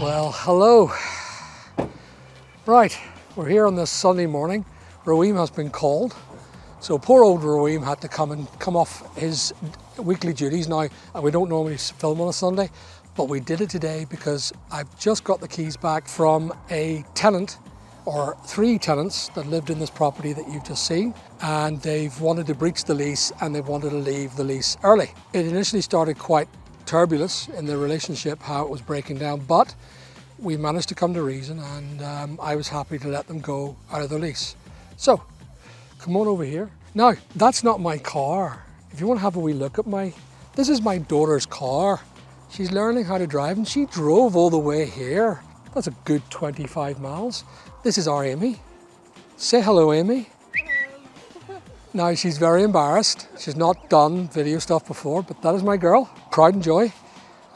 Well, hello. Right, we're here on this Sunday morning. Roeem has been called. So poor old Roeem had to come off his weekly duties. Now, we don't normally film on a Sunday, but we did it today because I've just got the keys back from a tenant, or 3 tenants that lived in this property that you've just seen, and they've wanted to breach the lease and they wanted to leave the lease early. It initially started quite turbulence in the relationship, how it was breaking down, but we managed to come to reason, and I was happy to let them go out of the lease. So, come on over here. Now, that's not my car. If you want to have a wee look at this is my daughter's car. She's learning how to drive and she drove all the way here. That's a good 25 miles. This is our Amy. Say hello, Amy. Now, she's very embarrassed. She's not done video stuff before, but that is my girl, pride and joy.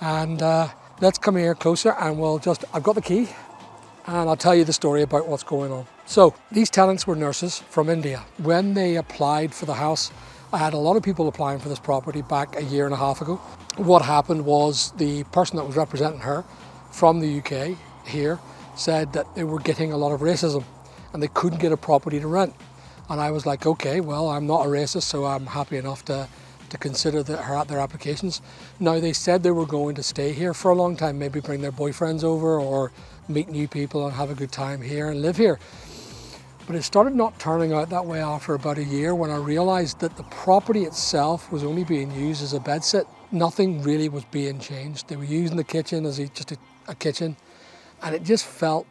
And let's come here closer and I've got the key and I'll tell you the story about what's going on. So, these tenants were nurses from India. When they applied for the house, I had a lot of people applying for this property back a year and a half ago. What happened was the person that was representing her from the UK here said that they were getting a lot of racism and they couldn't get a property to rent. And I was like, okay, well, I'm not a racist, so I'm happy enough to consider their applications. Now, they said they were going to stay here for a long time, maybe bring their boyfriends over or meet new people and have a good time here and live here. But it started not turning out that way after about a year when I realized that the property itself was only being used as a bedsit. Nothing really was being changed. They were using the kitchen as just a kitchen, and it just felt,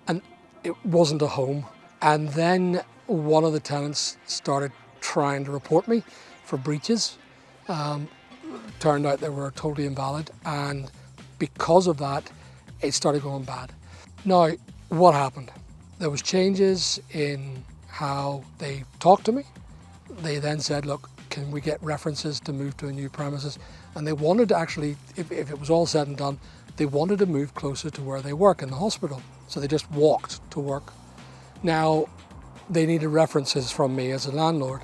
and it wasn't a home. And then one of the tenants started trying to report me for breaches. Turned out they were totally invalid, and because of that, it started going bad. Now, what happened? There was changes in how they talked to me. They then said, look, can we get references to move to a new premises? And they wanted to actually, if it was all said and done, they wanted to move closer to where they work in the hospital. So they just walked to work. Now, they needed references from me as a landlord,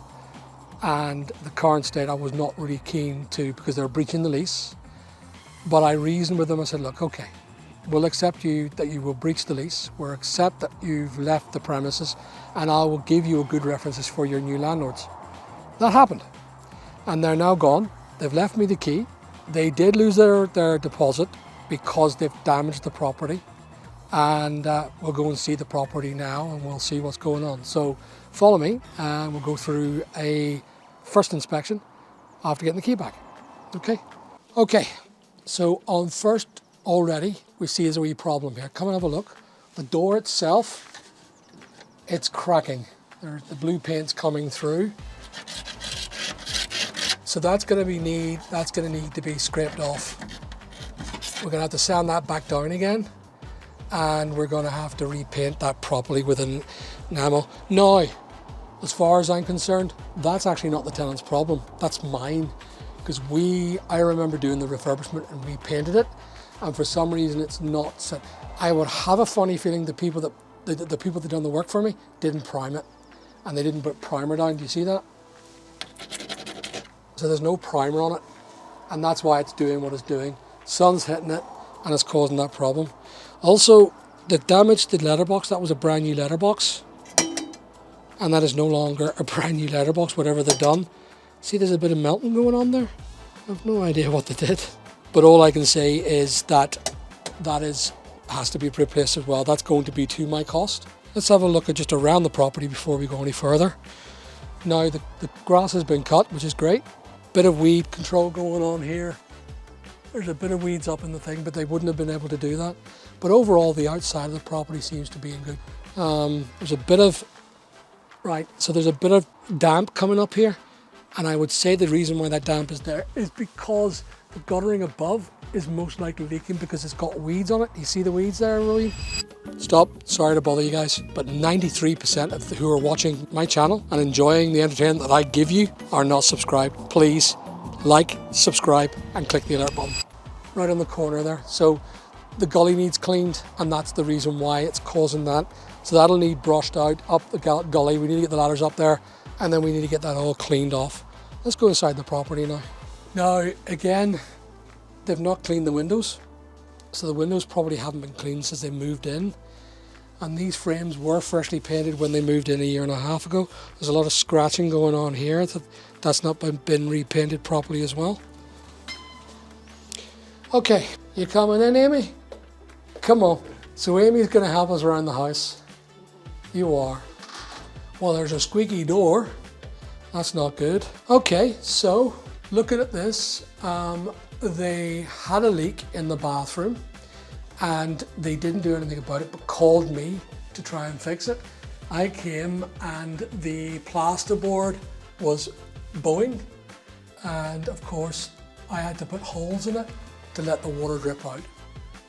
and the current state I was not really keen to because they were breaching the lease. But I reasoned with them. I said, look, okay, we'll accept that you will breach the lease. We'll accept that you've left the premises, and I will give you a good references for your new landlords. That happened, and they're now gone. They've left me the key. They did lose their deposit because they've damaged the property. And we'll go and see the property now and we'll see what's going on. So follow me and we'll go through a first inspection after getting the key back. Okay, so on first already we see there's a wee problem here. Come and have a look. The door itself, it's cracking. The blue paint's coming through. So that's going to need to be scraped off. We're going to have to sand that back down again. And we're going to have to repaint that properly with an enamel. Now, as far as I'm concerned, that's actually not the tenant's problem. That's mine, because I remember doing the refurbishment and we painted it, and for some reason it's not set. I would have a funny feeling the people that done the work for me didn't prime it, and they didn't put primer down. Do you see that? So there's no primer on it, and that's why it's doing what it's doing. Sun's hitting it, and it's causing that problem. Also, the damaged letterbox, that was a brand new letterbox, and that is no longer a brand new letterbox, whatever they've done. See, there's a bit of melting going on there. I have no idea what they did, but all I can say is that has to be replaced as well. That's going to be to my cost. Let's have a look at just around the property before we go any further. Now, the grass has been cut, which is great. Bit of weed control going on here. There's a bit of weeds up in the thing, but they wouldn't have been able to do that. But overall, the outside of the property seems to be in good. There's a bit of damp coming up here. And I would say the reason why that damp is there is because the guttering above is most likely leaking because it's got weeds on it. You see the weeds there, Roy? Stop, sorry to bother you guys, but 93% of who are watching my channel and enjoying the entertainment that I give you are not subscribed. Please like, subscribe, and click the alert button. Right on the corner there. So the gully needs cleaned, and that's the reason why it's causing that. So that'll need brushed out up the gully. We need to get the ladders up there, and then we need to get that all cleaned off. Let's go inside the property now. Now, again, they've not cleaned the windows. So the windows probably haven't been cleaned since they moved in. And these frames were freshly painted when they moved in a year and a half ago. There's a lot of scratching going on here. That's not been repainted properly as well. Okay, you coming in, Amy? Come on. So Amy's going to help us around the house. You are. Well, there's a squeaky door. That's not good. Okay, so looking at this, they had a leak in the bathroom and they didn't do anything about it, but called me to try and fix it. I came and the plasterboard was bowing, and of course I had to put holes in it to let the water drip out.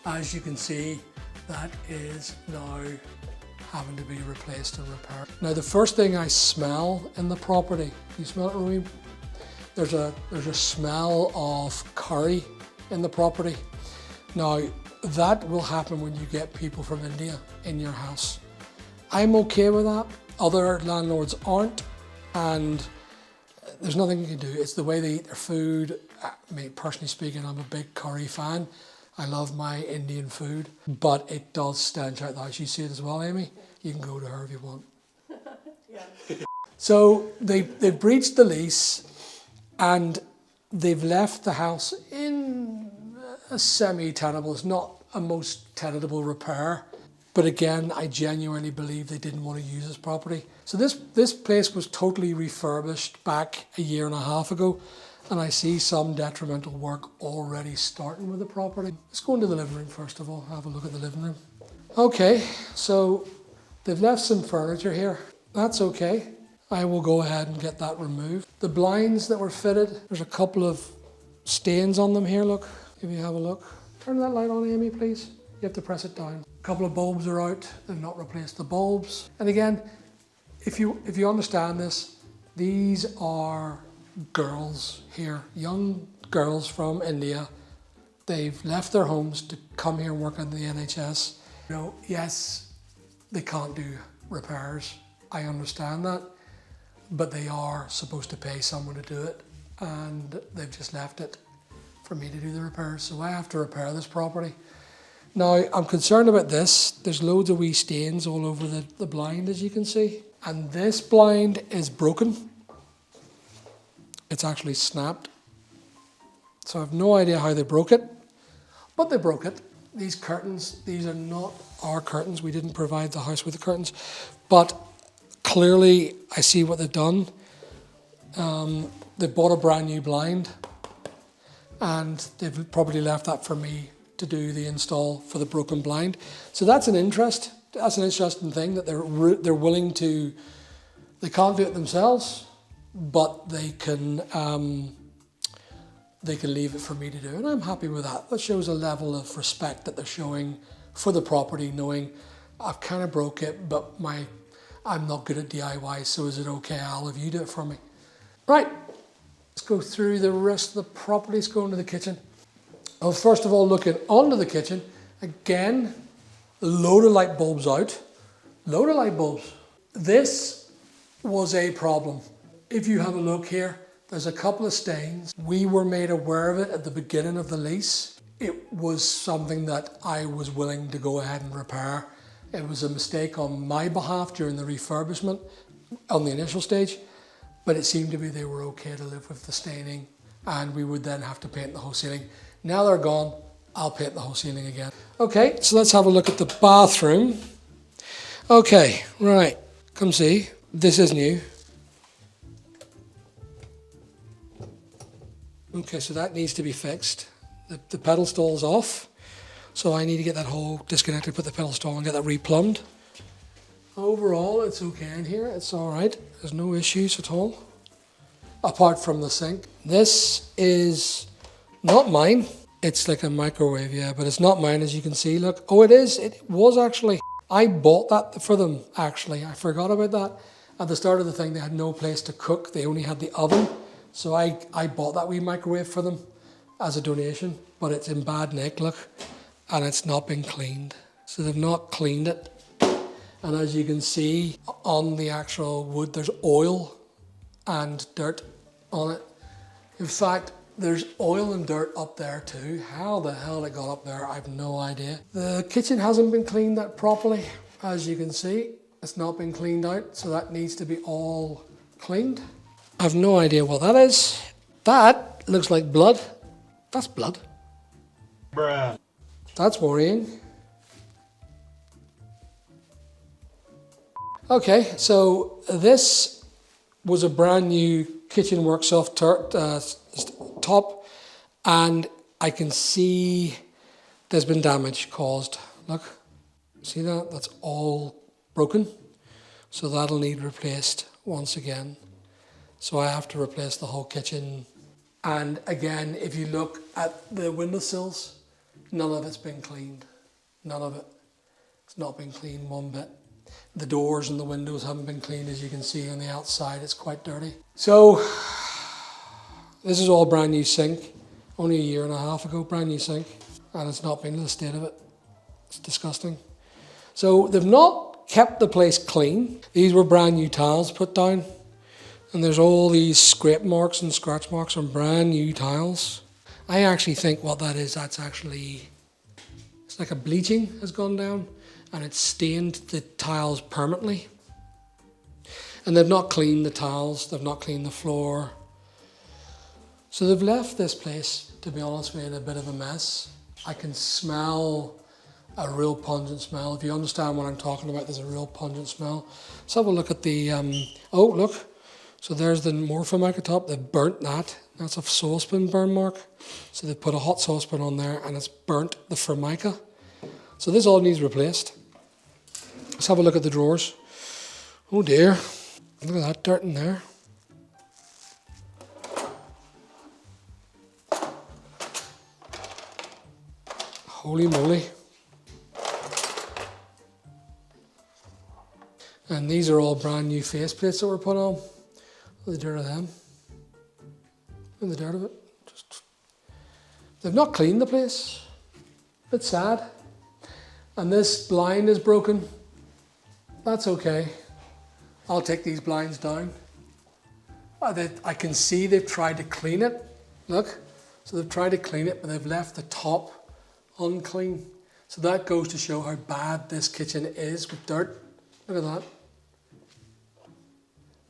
As you can see, that is now having to be replaced and repaired. Now the first thing I smell in the property, you smell it, Rory? There's a smell of curry in the property. Now that will happen when you get people from India in your house. I'm okay with that. Other landlords aren't, and there's nothing you can do. It's the way they eat their food. Me, personally speaking, I'm a big curry fan. I love my Indian food, but it does stench out the house. You see it as well, Amy? You can go to her if you want. Yeah. So they've breached the lease and they've left the house in a semi-tenable. It's not a most tenable repair, but again, I genuinely believe they didn't want to use this property. So this place was totally refurbished back a year and a half ago, and I see some detrimental work already starting with the property. Let's go into the living room first of all, have a look at the living room. Okay, so they've left some furniture here. That's okay. I will go ahead and get that removed. The blinds that were fitted, there's a couple of stains on them here, look, if you have a look. Turn that light on, Amy, please. You have to press it down. A couple of bulbs are out, they've not replaced the bulbs. And again, if you understand this, these are girls here, young girls from India. They've left their homes to come here and work in the NHS. You know, yes, they can't do repairs. I understand that, but they are supposed to pay someone to do it, and they've just left it for me to do the repairs. So I have to repair this property. Now, I'm concerned about this. There's loads of wee stains all over the blind, as you can see. And this blind is broken. It's actually snapped. So I have no idea how they broke it, but they broke it. These curtains, these are not our curtains. We didn't provide the house with the curtains, but clearly I see what they've done. They bought a brand new blind and they've probably left that for me to do the install for the broken blind. So that's an interesting thing that they're willing to, they can't do it themselves, but they can leave it for me to do, and I'm happy with that. That shows a level of respect that they're showing for the property, knowing I've kind of broke it, but I'm not good at DIY, so is it okay? I'll have you do it for me. Right, let's go through the rest of the property. Let's go into the kitchen. Well, first of all, looking onto the kitchen, again, a load of light bulbs out. Load of light bulbs. This was a problem. If you have a look here, there's a couple of stains. We were made aware of it at the beginning of the lease. It was something that I was willing to go ahead and repair. It was a mistake on my behalf during the refurbishment on the initial stage, but it seemed to be they were okay to live with the staining, and we would then have to paint the whole ceiling. Now they're gone, I'll paint the whole ceiling again. Okay, so let's have a look at the bathroom. Okay, right, come see. This is new. Okay, so that needs to be fixed. The pedal stall's off, so I need to get that hole disconnected, put the pedal stall and get that replumbed. Overall, it's okay in here, it's all right. There's no issues at all, apart from the sink. This is not mine. It's like a microwave, yeah, but it's not mine, as you can see. Look, oh, it is. It was actually. I bought that for them, actually. I forgot about that. At the start of the thing, they had no place to cook. They only had the oven. So I bought that wee microwave for them as a donation, but it's in bad nick, look, and it's not been cleaned. So they've not cleaned it. And as you can see on the actual wood, there's oil and dirt on it. In fact, There's oil and dirt up there too. How the hell it got up there, I have no idea. The kitchen hasn't been cleaned out properly. As you can see, it's not been cleaned out, so that needs to be all cleaned. I have no idea what that is. That looks like blood. That's blood. Bruh. That's worrying. Okay, so this was a brand new kitchen worktop top, and I can see there's been damage caused. Look, see that? That's all broken. So that'll need replaced once again. So I have to replace the whole kitchen. And again, if you look at the windowsills, none of it's been cleaned. None of it. It's not been cleaned one bit. The doors and the windows haven't been cleaned, as you can see on the outside. It's quite dirty. So this is all brand new sink. Only a year and a half ago, brand new sink. And it's not been to the state of it. It's disgusting. So they've not kept the place clean. These were brand new tiles put down. And there's all these scrape marks and scratch marks on brand new tiles. I actually think what that is, it's like a bleaching has gone down and it's stained the tiles permanently. And they've not cleaned the tiles, they've not cleaned the floor. So they've left this place, to be honest with you, in a bit of a mess. I can smell a real pungent smell. If you understand what I'm talking about, there's a real pungent smell. Let's have a look at the, oh look. So there's the Morphomica top, they've burnt that. That's a saucepan burn mark. So they put a hot saucepan on there and it's burnt the Formica. So this all needs replaced. Let's have a look at the drawers. Oh dear, look at that dirt in there. Holy moly. And these are all brand new faceplates that were put on. The dirt of them. And the dirt of it. They've not cleaned the place. Bit sad. And this blind is broken. That's okay. I'll take these blinds down. I can see they've tried to clean it. Look. So they've tried to clean it, but they've left the top unclean. So that goes to show how bad this kitchen is with dirt. Look at that.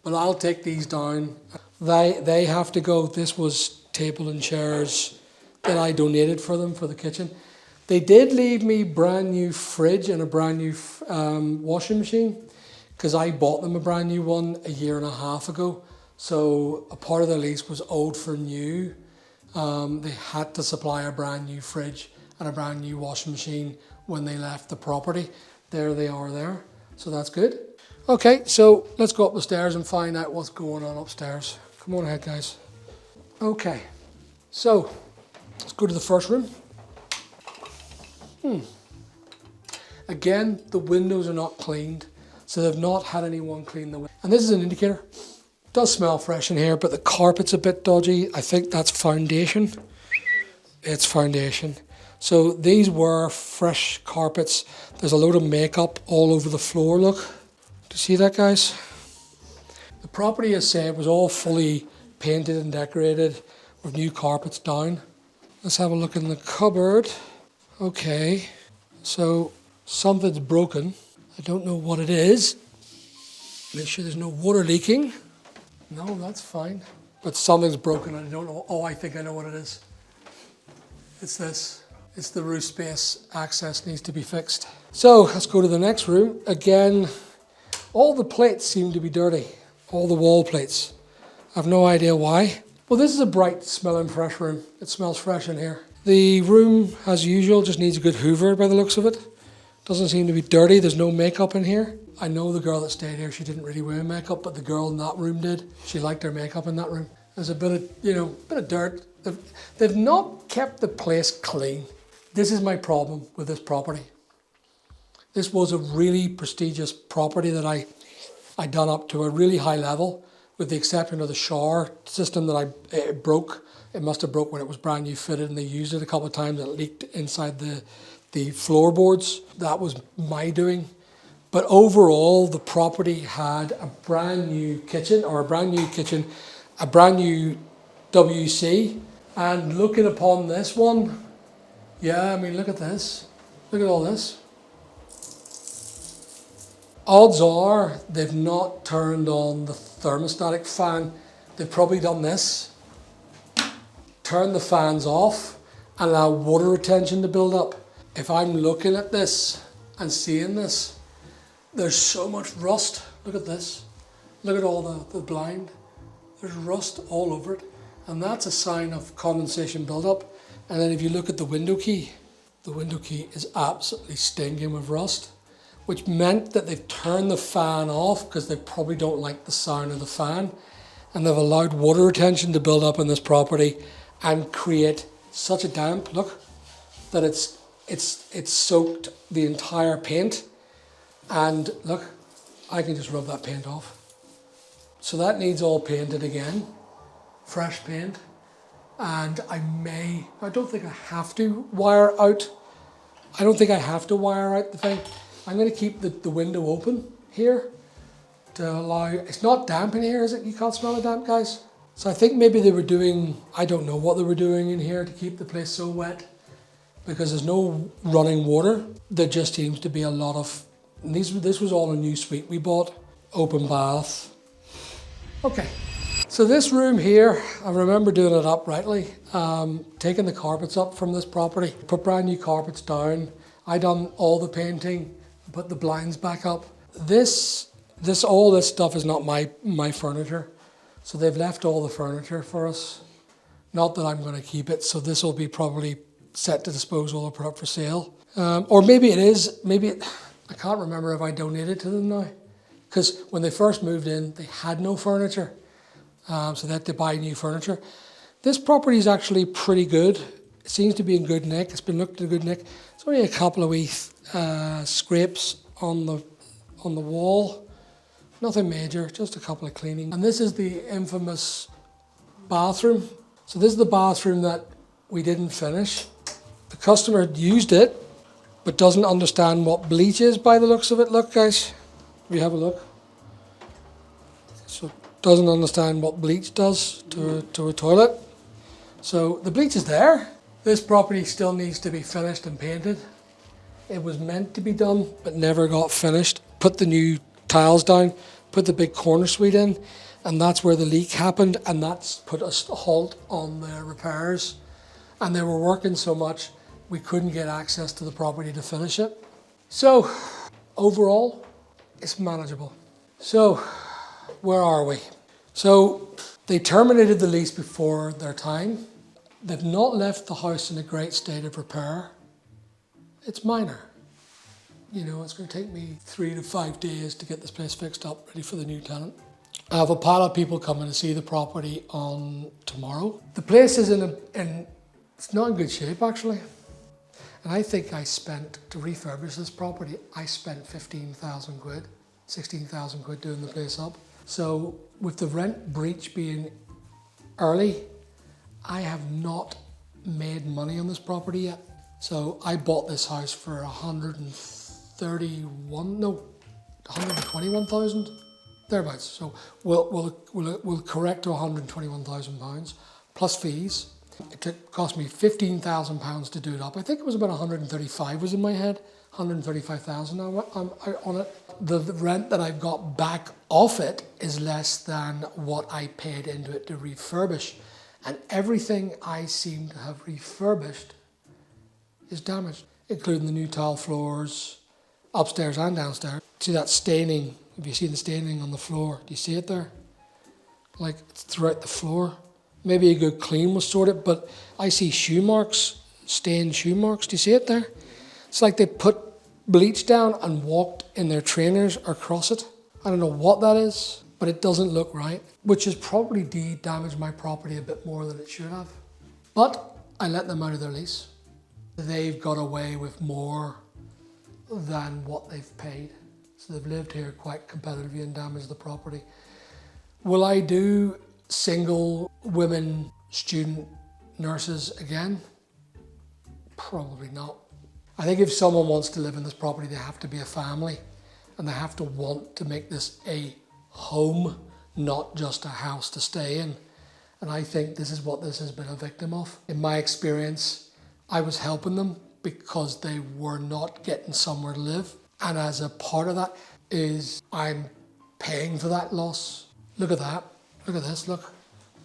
But I'll take these down. They have to go. This was table and chairs that I donated for them for the kitchen. They did leave me brand new fridge and a brand new washing machine because I bought them a brand new one a year and a half ago. So a part of the lease was old for new. They had to supply a brand new fridge and a brand new washing machine when they left the property. There they are there. So that's good. Okay, so let's go up the stairs and find out what's going on upstairs. Come on ahead, guys. Okay, so let's go to the first room. Again, the windows are not cleaned, so they've not had anyone clean the windows. And this is an indicator. It does smell fresh in here, but the carpet's a bit dodgy. I think that's foundation. It's foundation. So these were fresh carpets. There's a load of makeup all over the floor, look. Do you see that, guys? The property, as I said, was all fully painted and decorated with new carpets down. Let's have a look in the cupboard. Okay, so something's broken. I don't know what it is. Make sure there's no water leaking. No, that's fine. But something's broken and I don't know. Oh, I think I know what it is. It's this. It's the roof space access needs to be fixed. So let's go to the next room. Again, all the plates seem to be dirty. All the wall plates. I have no idea why. Well, this is a bright smelling fresh room. It smells fresh in here. The room, as usual, just needs a good hoover by the looks of it. Doesn't seem to be dirty. There's no makeup in here. I know the girl that stayed here, she didn't really wear makeup, but the girl in that room did. She liked her makeup in that room. There's a bit of, bit of dirt. They've not kept the place clean. This is my problem with this property. This was a really prestigious property that I done up to a really high level, with the exception of the shower system that it broke. It must have broke when it was brand new fitted and they used it a couple of times and it leaked inside the floorboards. That was my doing. But overall, the property had a brand new kitchen, a brand new WC, And looking upon this one, yeah, I mean, look at this. Look at all this. Odds are they've not turned on the thermostatic fan. They've probably done this. Turn the fans off and allow water retention to build up. If I'm looking at this and seeing this, there's so much rust. Look at this. Look at all the blind. There's rust all over it. And that's a sign of condensation buildup. And then if you look at the window key is absolutely stinking with rust, which meant that they've turned the fan off because they probably don't like the sound of the fan. And they've allowed water retention to build up in this property and create such a damp, look, that it's soaked the entire paint. And look, I can just rub that paint off. So that needs all painted again, fresh paint. And I don't think I have to wire out. I don't think I have to wire out the thing. I'm going to keep the window open here to allow, it's not damp in here, is it? You can't smell the damp, guys? So I think maybe they were doing, I don't know what they were doing in here to keep the place so wet, because there's no running water. There just seems to be a lot of, and this was all a new suite we bought, open bath. Okay, so this room here, I remember doing it up rightly, taking the carpets up from this property, put brand new carpets down. I done all the painting, put the blinds back up. All this stuff is not my furniture. So they've left all the furniture for us. Not that I'm going to keep it, so this will be probably set to disposal or put up for sale. Or maybe it is, I can't remember if I donated to them now. Because when they first moved in, they had no furniture. So they had to buy new furniture. This property is actually pretty good. It seems to be in good nick. It's been looked at in good nick. It's only a couple of wee scrapes on the wall. Nothing major, just a couple of cleaning. And this is the infamous bathroom. So this is the bathroom that we didn't finish. The customer used it, but doesn't understand what bleach is by the looks of it. Look, guys, if you have a look. So doesn't understand what bleach does to a toilet. So the bleach is there. This property still needs to be finished and painted. It was meant to be done, but never got finished. Put the new tiles down, put the big corner suite in, and that's where the leak happened, and that's put a halt on the repairs. And they were working so much, we couldn't get access to the property to finish it. So, overall, it's manageable. So, where are we? So, they terminated the lease before their time. They've not left the house in a great state of repair. It's minor. You know, it's going to take me 3 to 5 days to get this place fixed up, ready for the new tenant. I have a pile of people coming to see the property on tomorrow. The place is it's not in good shape, actually. And I think to refurbish this property, I spent 15,000 quid, 16,000 quid doing the place up. So with the rent breach being early, I have not made money on this property yet. So I bought this house for 121,000 thereabouts. So we'll correct to 121,000 pounds plus fees. It cost me 15,000 pounds to do it up. I think it was about 135 was in my head, 135,000 on it. The rent that I've got back off it is less than what I paid into it to refurbish. And everything I seem to have refurbished is damaged, including the new tile floors, upstairs and downstairs. See that staining? Have you seen the staining on the floor? Do you see it there? Like it's throughout the floor. Maybe a good clean will sort it, but I see shoe marks, stained shoe marks. Do you see it there? It's like they put bleach down and walked in their trainers across it. I don't know what that is, but it doesn't look right, which has probably damaged my property a bit more than it should have. But I let them out of their lease. They've got away with more than what they've paid. So they've lived here quite competitively and damaged the property. Will I do single women student nurses again? Probably not. I think if someone wants to live in this property, they have to be a family and they have to want to make this a home, not just a house to stay in. And I think this is what this has been a victim of. In my experience, I was helping them because they were not getting somewhere to live. And as a part of that is I'm paying for that loss. Look at that. Look at this, look.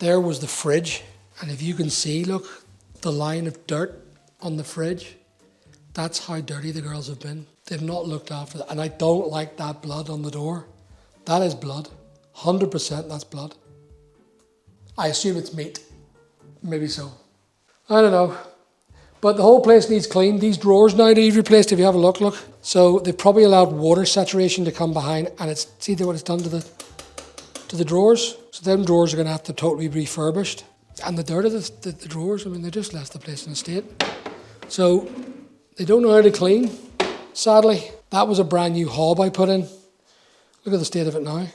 There was the fridge. And if you can see, look, the line of dirt on the fridge. That's how dirty the girls have been. They've not looked after that. And I don't like that blood on the door. That is blood. 100% that's blood. I assume it's meat. Maybe so. I don't know. But the whole place needs cleaned. These drawers now need replaced if you have a look. So they've probably allowed water saturation to come behind, and it's see what it's done to the drawers. So them drawers are going to have to totally be refurbished. And the dirt of the drawers, I mean, they just left the place in a state. So they don't know how to clean. Sadly, that was a brand new hob I put in. Look at the state of it now.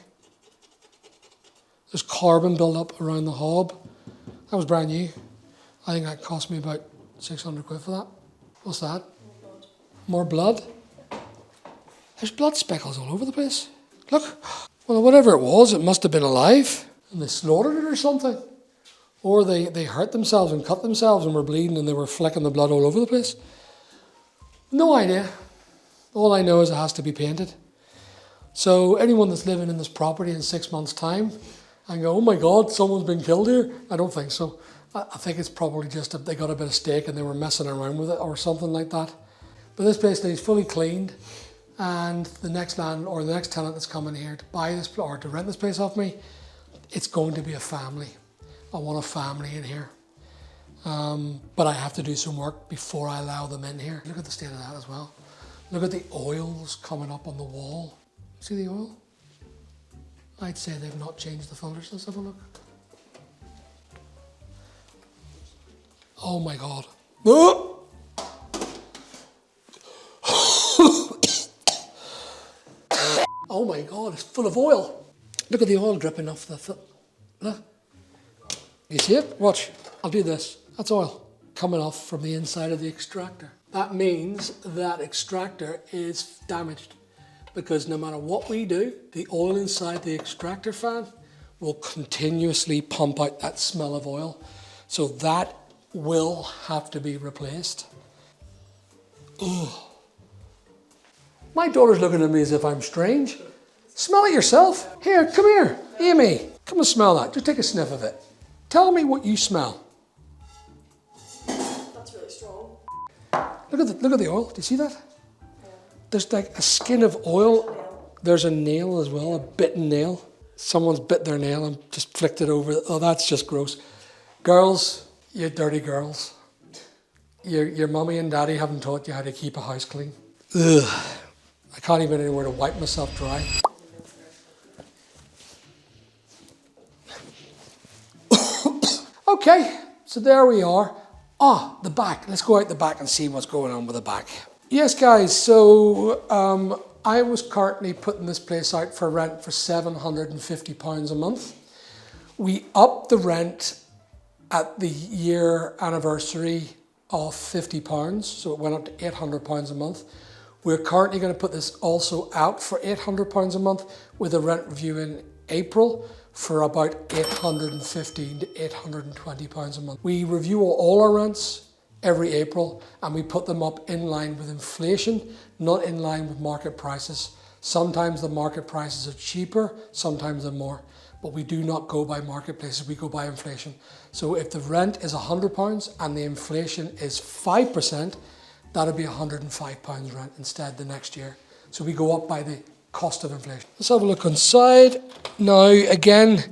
There's carbon built up around the hob. That was brand new. I think that cost me about 600 quid for that. What's that? More blood? There's blood speckles all over the place. Look. Well, whatever it was, it must have been alive. And they slaughtered it or something. Or they hurt themselves and cut themselves and were bleeding and they were flecking the blood all over the place. No idea. All I know is it has to be painted. So anyone that's living in this property in 6 months' time and go, oh my God, someone's been killed here? I don't think so. I think it's probably just they got a bit of steak and they were messing around with it or something like that. But this place needs fully cleaned, and the next tenant that's coming here to buy this or to rent this place off me, it's going to be a family. I want a family in here. But I have to do some work before I allow them in here. Look at the state of that as well. Look at the oils coming up on the wall. See the oil? I'd say they've not changed the filters. Let's have a look. Oh my God. Oh! Oh my God, it's full of oil. Look at the oil dripping off the foot. Look. You see it? Watch. I'll do this. That's oil coming off from the inside of the extractor. That means that extractor is damaged because no matter what we do, the oil inside the extractor fan will continuously pump out that smell of oil. So that will have to be replaced. Ugh. My daughter's looking at me as if I'm strange. Smell it yourself. Here, come here. Amy, come and smell that. Just take a sniff of it. Tell me what you smell. That's really strong. Look at the oil. Do you see that? Yeah. There's like a skin of oil. There's a nail as well, a bitten nail. Someone's bit their nail and just flicked it over. Oh, that's just gross. Girls, you dirty girls. Your mummy and daddy haven't taught you how to keep a house clean. Ugh. I can't even anywhere to wipe myself dry. Okay, so there we are. The back. Let's go out the back and see what's going on with the back. Yes, guys, so I was currently putting this place out for rent for £750 a month. We upped the rent at the year anniversary of £50, so it went up to £800 a month. We're currently going to put this also out for £800 a month with a rent review in April for about £815 to £820 a month. We review all our rents every April and we put them up in line with inflation, not in line with market prices. Sometimes the market prices are cheaper, sometimes they're more, but we do not go by marketplaces, we go by inflation. So if the rent is £100 and the inflation is 5%, that'll be £105 rent instead the next year. So we go up by the cost of inflation. Let's have a look inside. Now, again,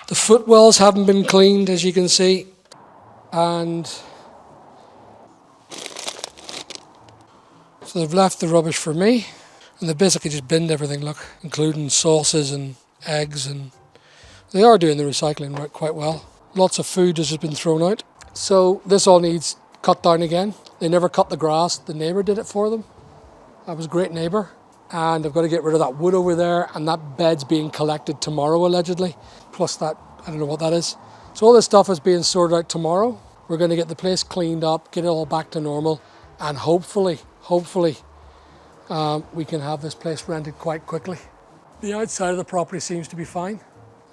the footwells haven't been cleaned, as you can see. And so they've left the rubbish for me. And they've basically just binned everything, look, including sauces and eggs. And they are doing the recycling work quite well. Lots of food has just been thrown out. So this all needs cut down again. They never cut the grass. The neighbour did it for them. That was a great neighbour. And I've got to get rid of that wood over there, and that bed's being collected tomorrow, allegedly. Plus that, I don't know what that is. So all this stuff is being sorted out tomorrow. We're going to get the place cleaned up, get it all back to normal, and hopefully, we can have this place rented quite quickly. The outside of the property seems to be fine.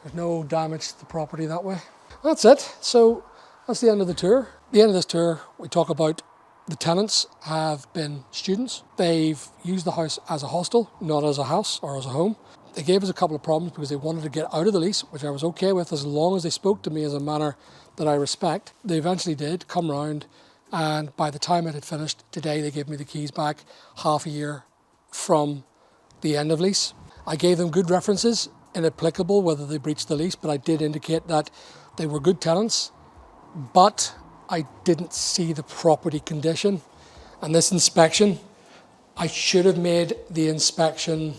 There's no damage to the property that way. That's it. So that's the end of the tour. At the end of this tour, we talk about the tenants have been students. They've used the house as a hostel, not as a house or as a home. They gave us a couple of problems because they wanted to get out of the lease, which I was okay with as long as they spoke to me as a manner that I respect. They eventually did come round, and by the time it had finished today, they gave me the keys back half a year from the end of lease. I gave them good references, inapplicable whether they breached the lease, but I did indicate that they were good tenants, but I didn't see the property condition. And this inspection, I should have made the inspection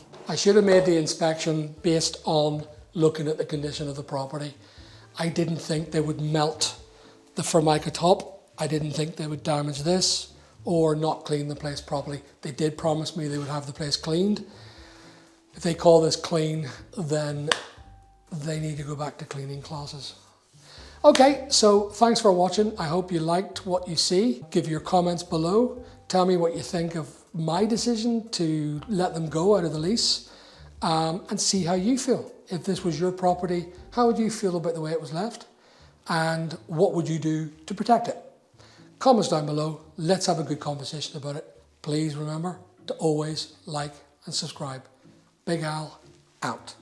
based on looking at the condition of the property. I didn't think they would melt the Formica top. I didn't think they would damage this or not clean the place properly. They did promise me they would have the place cleaned. If they call this clean, then they need to go back to cleaning classes. Okay, so thanks for watching. I hope you liked what you see. Give your comments below. Tell me what you think of my decision to let them go out of the lease, and see how you feel. If this was your property, how would you feel about the way it was left? And what would you do to protect it? Comments down below. Let's have a good conversation about it. Please remember to always like and subscribe. Big Al, out.